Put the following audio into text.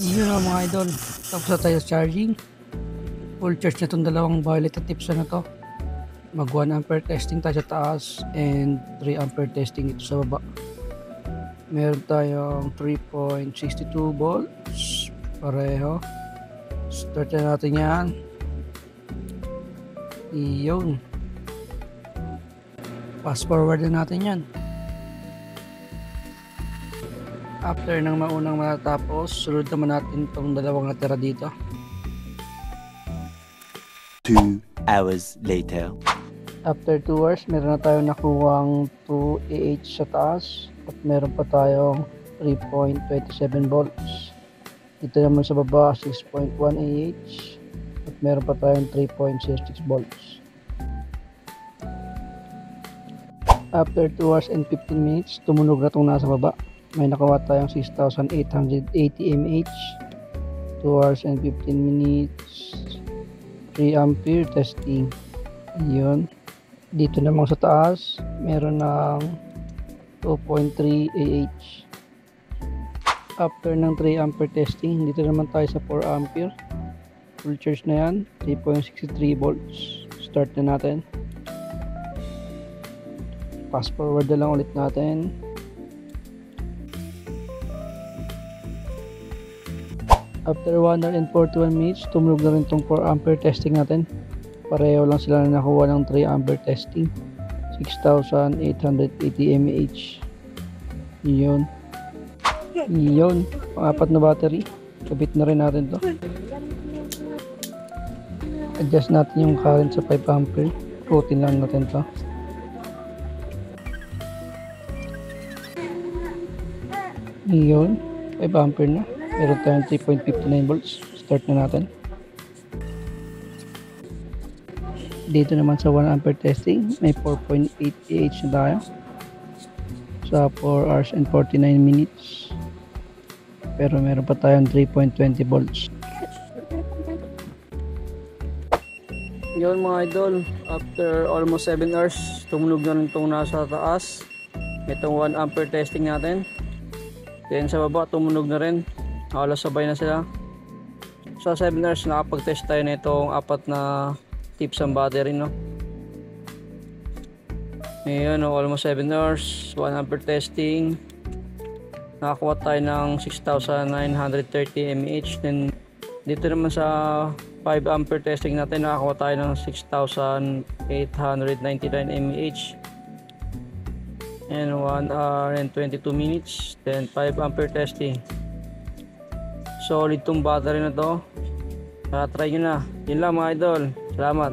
Yun nga mga idol, tapos na tayo sa charging. Full charge na itong dalawang violet na tips na to. Mag 1 ampere testing tayo sa taas and 3 ampere testing ito sa baba. Meron tayong 3.62 volts pareho. Start na natin yan. Iyon. Fast forward na natin yan. After ng maunang matapos, sunod naman natin itong dalawang natira dito. 2 hours later. After 2 hours, meron na tayong nakuwang 2 AH sa taas at meron pa tayong 3.27 volts. Dito naman sa baba, 6.1 AH at meron pa tayong 3.06 volts. After 2 hours and 15 minutes, tumunog na itong nasa baba. May nakuha tayong 6,880 mAh. 2 hours and 15 minutes. 3 ampere testing. Yun. Dito naman sa taas, meron ng 2.3 AH. After ng 3 ampere testing, dito naman tayo sa 4 ampere. Full charge na yan. 3.63 volts. Start na natin. Fast forward na lang ulit natin. After 1 hour and 41 minutes, tumunog na rin itong 4 ampere testing natin. Pareho lang sila na nakuha ng 3 ampere testing. 6,880 mAh. Yun. Yun. Pang-apat na battery. Kabit na rin natin to. Adjust natin yung current sa 5 ampere. Putin lang natin to. Yun. 5 ampere na. Meron tayong 3.59 volts. Start na natin. Dito naman sa 1 ampere testing, may 4.8 AH na tayo. Sa 4 hours and 49 minutes. Pero meron pa tayong 3.20 volts. Yun mga idol, after almost 7 hours, tumunog na rin itong nasa taas. Itong 1 ampere testing natin. Then sa baba, tumunog na rin. Halos sabay na sila. Sa 7 hours nakapag-test tayo na itong 4 na tips ang battery, no? Ngayon, almost 7 hours, 1 ampere testing. Nakakuha tayo ng 6,930 mAh. Then dito naman sa 5 ampere testing natin, nakakuha tayo ng 6,899 mAh. And 1 hour and 22 minutes. Then 5 ampere testing. Solid tong battery na to. Try nyo na. Yun lang mga idol. Salamat.